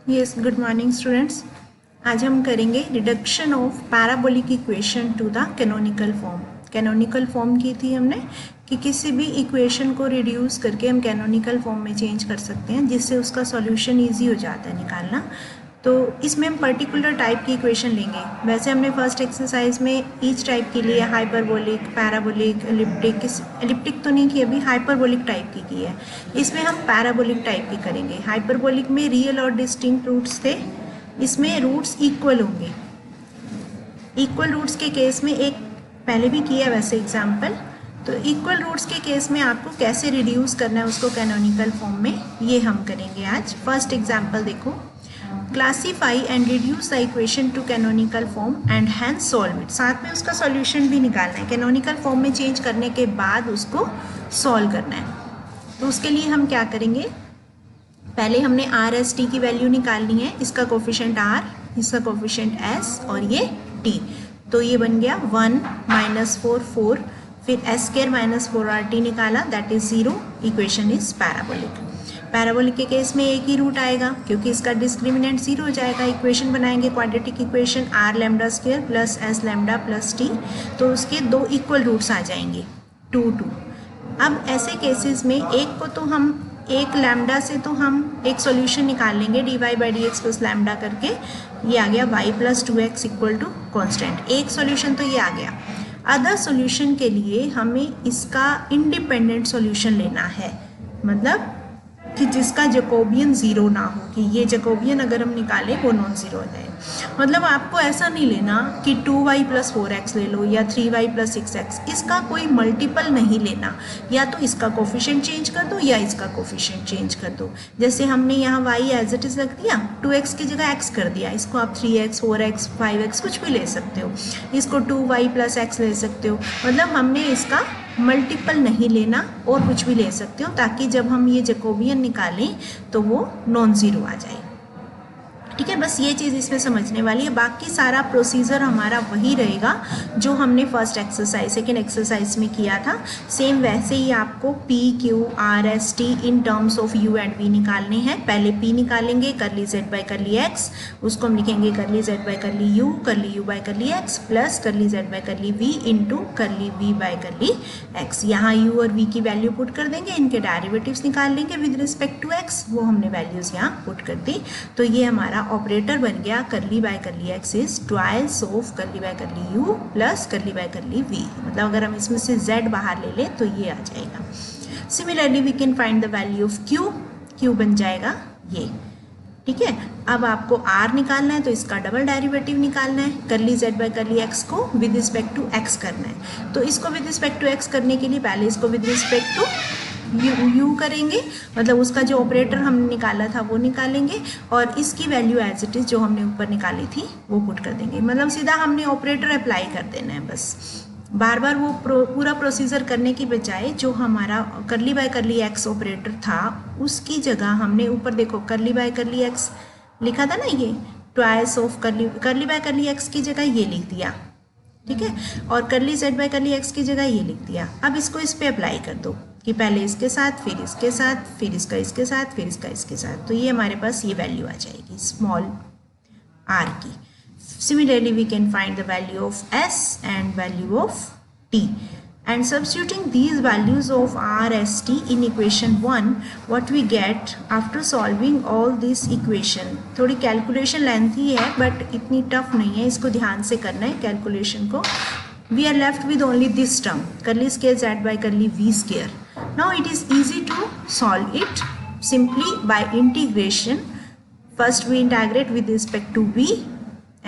Yes, good morning students. आज हम करेंगे reduction of parabolic equation two the canonical form. Canonical form की थी हमने कि किसी भी इक्वेशन को रिड्यूस करके हम कैनोनिकल फॉर्म में चेंज कर सकते हैं, जिससे उसका सॉल्यूशन इजी हो जाता है निकालना। तो इसमें हम पर्टिकुलर टाइप की इक्वेशन लेंगे। वैसे हमने फर्स्ट एक्सरसाइज में ईच टाइप के लिए हाइपरबोलिक, पैराबोलिक, एलिप्टिक, एलिप्टिक तो नहीं की, अभी हाइपरबोलिक टाइप की है। इसमें हम पैराबोलिक टाइप की करेंगे। हाइपरबोलिक में रियल और डिस्टिंक्ट रूट्स थे, इसमें रूट्स इक्वल होंगे। इक्वल रूट्स के केस में एक पहले भी किया वैसे एग्जाम्पल, तो इक्वल रूट्स के केस में आपको कैसे रिड्यूस करना है उसको कैनोनिकल फॉर्म में, ये हम करेंगे आज। फर्स्ट एग्जाम्पल देखो, classify and reduce the equation to canonical form and hence solve it. साथ में उसका सॉल्यूशन भी निकालना है। कैनोनिकल फॉर्म में चेंज करने के बाद उसको सॉल्व करना है। तो उसके लिए हम क्या करेंगे, पहले हमने आर एस टी की वैल्यू निकालनी है। इसका कोफिशिएंट आर, इसका कोफिशिएंट एस और ये टी। तो ये बन गया 1 - 4 4, फिर एस स्क्वायर माइनस 4RT निकाला, that is 0। Equation is parabolic. Parabolic के केस में एक ही रूट आएगा क्योंकि इसका डिस्क्रिमिनेंट 0 हो जाएगा। इक्वेशन बनाएंगे quadratic equation, R lambda square plus S lambda plus T, तो उसके दो इक्वल रूट्स आ जाएंगे 2 2। अब ऐसे केसेस में एक को तो हम एक लैम्डा से तो हम एक सॉल्यूशन निकाल लेंगे, dy/dx प्लस लैम्डा करके। ये आ गया y + 2x equal to constant. एक सॉल्यूशन तो ये आ गया। अदर सॉल्यूशन के लिए हमें इसका इंडिपेंडेंट सॉल्यूशन लेना है, मतलब कि जिसका जैकोबियन 0 ना हो, कि ये जैकोबियन अगर हम निकालें वो नॉन ज़ीरो हो जाए। मतलब आपको ऐसा नहीं लेना कि 2y + 4x ले लो या 3y + 6x, इसका कोई मल्टीपल नहीं लेना। या तो इसका कोफिशिएंट चेंज कर दो या इसका कोफिशिएंट चेंज कर दो। जैसे हमने यहाँ y एज इट इज़ रख दिया, 2x की जगह x कर दिया, इसको आप 3x 4x 5x कुछ भी ले सकते हो, इसको 2y + x ले सकते हो। मतलब हमने इसका मल्टीपल नहीं लेना और कुछ भी ले सकते हो, ताकि जब हम ये जैकोबियन निकालें तो वो नॉन ज़ीरो आ जाए। ठीक है, बस ये चीज़ इसमें समझने वाली है। बाकी सारा प्रोसीजर हमारा वही रहेगा जो हमने फर्स्ट एक्सरसाइज सेकेंड एक्सरसाइज में किया था। सेम वैसे ही आपको P Q R S T in terms of U and V निकालने हैं। पहले P निकालेंगे, करली z/x, उसको हम लिखेंगे करली z/करली U, करली U/करली x प्लस करली z/करली V इंटू करली V/करली x। यहाँ U और V की वैल्यू पुट कर देंगे, इनके डेरिवेटिव्स निकाल लेंगे विद रिस्पेक्ट टू x, वो हमने वैल्यूज़ यहाँ पुट कर दी। तो ये हमारा ऑपरेटर बन गया curly x is twice of curly u plus curly v। मतलब अगर हम इसमें से z बाहर ले लें तो ये आ जाएगा। Similarly we can find the value of q बन जाएगा ये। ठीक है, अब आपको r निकालना है तो इसका डबल डेरिवेटिव निकालना है। करली z/करली x को विद रिस्पेक्ट टू x करना है। तो इसको विद रिस्पेक्ट टू x करने के लिए पहले इसको विद रिस्पेक्ट टू यू करेंगे, मतलब उसका जो ऑपरेटर हमने निकाला था वो निकालेंगे और इसकी वैल्यू एज इट इज़ जो हमने ऊपर निकाली थी वो पुट कर देंगे। मतलब सीधा हमने ऑपरेटर अप्लाई कर देना है बस। बार बार वो पूरा प्रोसीजर करने की बजाय जो हमारा करली/करली x ऑपरेटर था उसकी जगह हमने ऊपर देखो करली/करली x लिखा था ना, ये ट्वाइस ऑफ करली/करली x की जगह ये लिख दिया। ठीक है, और करली z/करली x की जगह ये लिख दिया। अब इसको इस पर अप्लाई कर दो कि पहले इसके साथ, फिर इसके साथ, फिर इसका इसके साथ, फिर इसका इसके साथ। तो ये हमारे पास ये वैल्यू आ जाएगी स्मॉल r की। Similarly we can find the value of s and value of t, and substituting these values of r, s, t in equation 1, what we get after solving all this equation, थोड़ी calculation lengthy है but इतनी tough नहीं है, इसको ध्यान से करना है कैलकुलेशन को। We are left with only this term, करली square z/करली v square. Now it is easy to solve it simply by integration. First we integrate with respect to v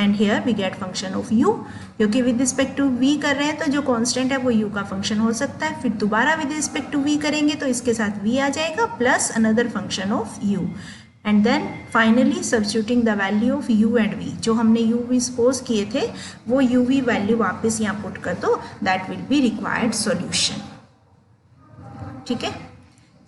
and here we get function of u, क्योंकि with respect to v कर रहे हैं तो जो constant है वो u का function हो सकता है। फिर दोबारा with respect to v करेंगे तो इसके साथ v आ जाएगा plus another function of u, and then finally substituting the value of u and v, जो हमने u v सपोज किए थे वो u v वैल्यू वापस यहाँ पुट कर दो, that will be required solution। ठीक है,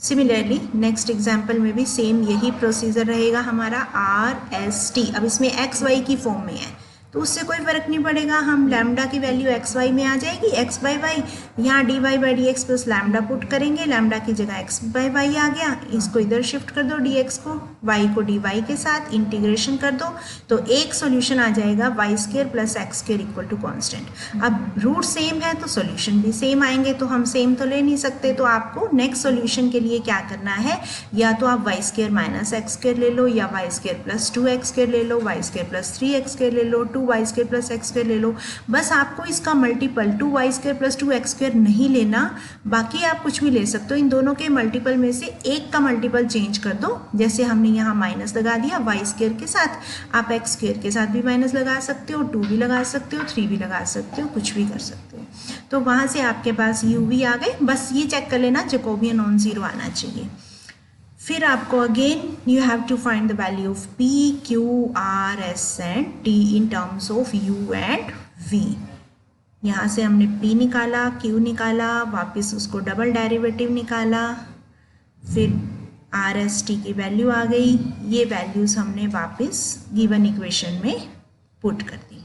सिमिलरली नेक्स्ट एग्जाम्पल में भी सेम यही प्रोसीजर रहेगा हमारा। आर एस टी, अब इसमें एक्स वाई की फॉर्म में है तो उससे कोई फ़र्क नहीं पड़ेगा, हम लैम्डा की वैल्यू एक्स वाई में आ जाएगी, एक्स बाई वाई, यहाँ D Y by D X plus lambda put करेंगे, लैम्डा की जगह एक्स बाई वाई आ गया, इसको इधर शिफ्ट कर दो डी एक्स को, वाई को डी वाई के साथ इंटीग्रेशन कर दो, तो एक सोल्यूशन आ जाएगा Y square plus X square equal to constant. अब रूट सेम है तो सोल्यूशन भी सेम आएंगे, तो हम सेम तो ले नहीं सकते, तो आपको नेक्स्ट सोल्यूशन के लिए क्या करना है, या तो आप y square minus x square ले लो, या y square plus 2x square ले लो, y square plus 3x square ले लो, 2y square plus x square ले लो। बस आपको इसका multiple 2y square plus 2x square नहीं लेना, बाकी आप कुछ भी ले सकते हो, इन दोनों के मल्टीपल में से एक का मल्टीपल चेंज कर दो, जैसे हमने यहाँ माइनस लगा दिया वाई स्क्र के साथ, आप एक्स स्क्र के साथ भी माइनस लगा सकते हो, 2 भी लगा सकते हो, 3 भी लगा सकते हो, कुछ भी कर सकते हो। तो वहाँ से आपके पास u v आ गए, बस ये चेक कर लेना जैकोबियन नॉन जीरो आना चाहिए। फिर आपको again you have to find the value of p, q, r, s and t in terms of u and v। यहाँ से हमने p निकाला, q निकाला, वापस उसको डबल डेरिवेटिव निकाला, फिर r, s, t की वैल्यू आ गई, ये वैल्यूज़ हमने वापस गिवन इक्वेशन में पुट कर दी।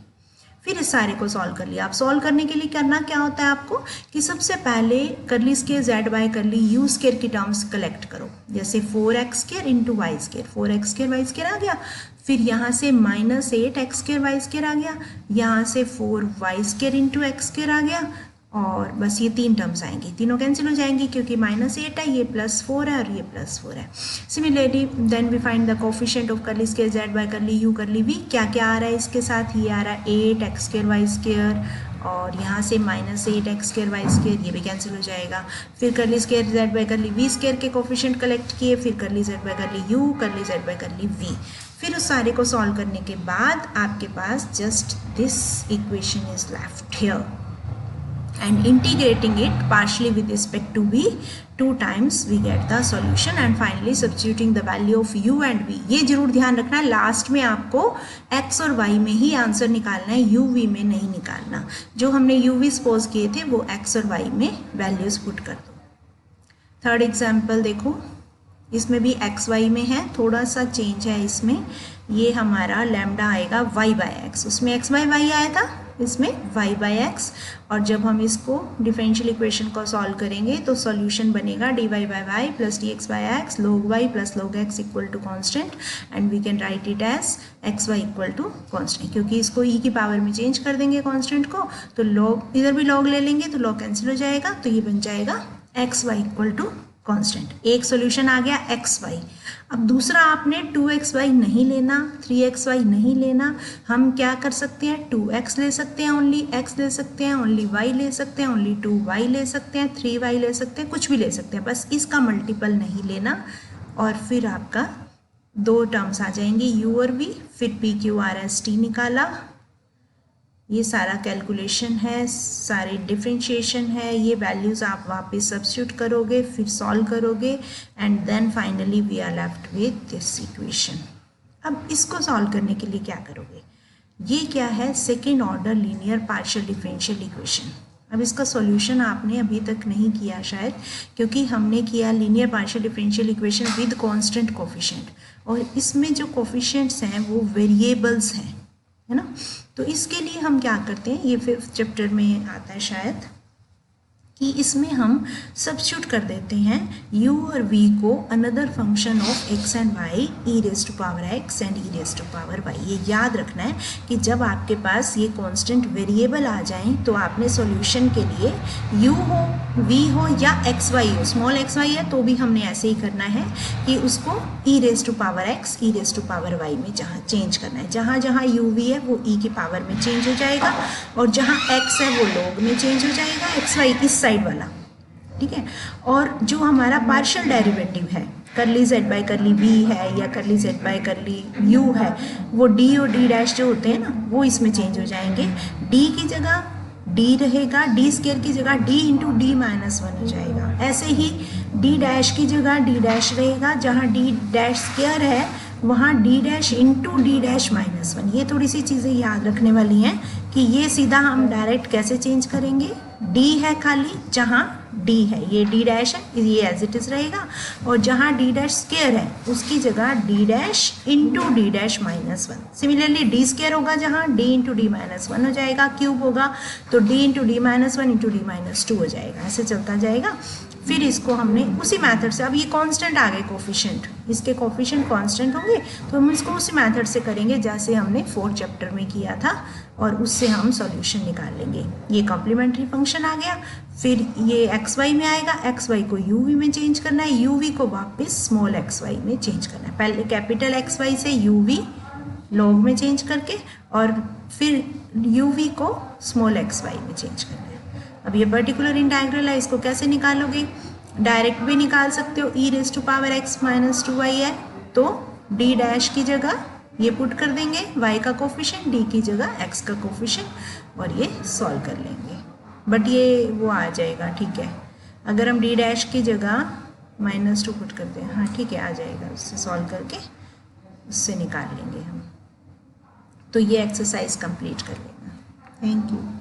फिर इस सारे को सॉल्व कर लिया। आप सॉल्व करने के लिए करना क्या होता है आपको, कि सबसे पहले curly square z y curly u square की टर्म्स कलेक्ट करो, जैसे 4x square into y square, 4x square y square आ गया, फिर यहाँ से minus 8x square y square आ गया, यहाँ से 4y square into x square आ गया, और बस ये 3 टर्म्स आएंगी, तीनों कैंसिल हो जाएंगी क्योंकि -8 है, ये +4 है और ये +4 है। Similarly then we find the coefficient of curly square z by curly u curly v. क्या क्या आ रहा है इसके साथ, ये आ रहा है 8x स्क्वायर वाई स्क्वायर, और यहाँ से -8x स्क्वायर वाई स्क्वायर, ये भी कैंसिल हो जाएगा। फिर curly square z by curly v square के कोफिशिएंट कलेक्ट किए, फिर curly z by curly u, curly z by curly v. फिर उस सारे को सॉल्व करने के बाद आपके पास just this equation is left here, and integrating it partially with respect to v 2 times we get the solution, and finally substituting the value of u and v। ये जरूर ध्यान रखना है, लास्ट में आपको x और y में ही answer निकालना है, u v में नहीं निकालना। जो हमने u v सपोज किए थे वो x और y में वैल्यूज पुट कर दो। थर्ड एग्जाम्पल देखो, इसमें भी एक्स वाई में है, थोड़ा सा चेंज है इसमें, ये हमारा लैम्डा आएगा y बाय एक्स, उसमें x बाय वाई आया था, इसमें y बाय एक्स, और जब हम इसको डिफरेंशियल इक्वेशन को सॉल्व करेंगे तो सॉल्यूशन बनेगा dy by Y plus dx by X log y plus log x equal to constant, and we can write it as X Y equal to constant, क्योंकि इसको e की power में change कर देंगे constant को, तो log इधर भी log ले लेंगे तो log कैंसिल हो जाएगा, तो ये बन जाएगा X Y equal to constant. एक सॉल्यूशन आ गया एक्स वाई। अब दूसरा आपने 2xy नहीं लेना, 3xy नहीं लेना, हम क्या कर सकते हैं, 2x ले सकते हैं, ओनली x ले सकते हैं, ओनली y ले सकते हैं, ओनली 2y ले सकते हैं, 3y ले सकते हैं, कुछ भी ले सकते हैं, बस इसका मल्टीपल नहीं लेना। और फिर आपका 2 टर्म्स आ जाएंगी u और v, फिर p q r s t निकाला, ये सारा कैलकुलेशन है, सारे डिफरेंशिएशन है, ये वैल्यूज़ आप वापस सब्स्टिट्यूट करोगे, फिर सॉल्व करोगे, and then finally we are left with this equation. अब इसको सॉल्व करने के लिए क्या करोगे, ये क्या है, second order linear partial differential equation. अब इसका सॉल्यूशन आपने अभी तक नहीं किया शायद, क्योंकि हमने किया linear partial differential equation with constant coefficient, और इसमें जो कोफिशिएंट्स हैं वो वेरिएबल्स हैं, है ना। तो इसके लिए हम क्या करते हैं, ये 5th चैप्टर में आता है शायद, कि इसमें हम सब्स्टिट्यूट कर देते हैं u और v को another function of x and y e raise to power x and e raise to power y। ये याद रखना है कि जब आपके पास ये कांस्टेंट वेरिएबल आ जाएं तो आपने सॉल्यूशन के लिए u हो, v हो या x y हो, स्मॉल x y है तो भी हमने ऐसे ही करना है कि उसको e raise to power x e raise to power y में जहाँ चेंज करना है, जहाँ जहाँ u v है वो e की पावर में चेंज हो जाएगा, और जहाँ x है वो log में चेंज हो जाएगा, x y इस साइड वाला, ठीक है। और जो हमारा पार्शियल डेरिवेटिव है करली जेड बाय करली वी है या करली जेड बाय करली यू है, वो डी और डी डैश जो होते हैं ना वो इसमें चेंज हो जाएंगे, डी की जगह डी रहेगा, डी स्क्वायर की जगह डी इंटू डी माइनस 1 हो जाएगा, ऐसे ही डी डैश की जगह डी डैश रहेगा, जहाँ डी डैश स्क्वायर है वहाँ D dash into D dash minus 1। ये थोड़ी सी चीज़ें याद रखने वाली हैं कि ये सीधा हम डायरेक्ट कैसे चेंज करेंगे, डी है खाली जहाँ डी है, ये डी डैश है, ये एज इट इज़ रहेगा, और जहाँ डी डैश स्क्वायर है उसकी जगह D dash into D dash minus one. Similarly D square होगा जहाँ D into D minus one हो जाएगा, क्यूब होगा तो D into D minus one into D minus two हो जाएगा, ऐसे चलता जाएगा। फिर इसको हमने उसी मेथड से, अब ये कांस्टेंट आ गए कोफिशिएंट, इसके कोफिशिएंट कांस्टेंट होंगे तो हम इसको उसी मेथड से करेंगे जैसे हमने 4th चैप्टर में किया था, और उससे हम सॉल्यूशन निकाल लेंगे। ये कॉम्प्लीमेंट्री फंक्शन आ गया। फिर ये एक्स वाई में आएगा, एक्स वाई को यू वी में चेंज करना है, यू वी को वापस स्मॉल एक्स वाई में चेंज करना है, पहले कैपिटल एक्स वाई से यू वी लॉग में चेंज करके, और फिर यू वी को स्मॉल एक्स वाई में चेंज करना है। अब ये पर्टिकुलर इंटीग्रल है, इसको कैसे निकालोगे? डायरेक्ट भी निकाल सकते हो, e raise to power x minus 2y है तो डी डैश की जगह ये पुट कर देंगे y का कोफिशिएंट, डी की जगह x का कोफिशिएंट, और ये सॉल्व कर लेंगे। बट ये वो आ जाएगा, ठीक है, अगर हम डी डैश की जगह -2 पुट करते हैं, हाँ ठीक है आ जाएगा, उससे सॉल्व करके उससे निकाल लेंगे हम। तो ये एक्सरसाइज कंप्लीट कर लेना। Thank you.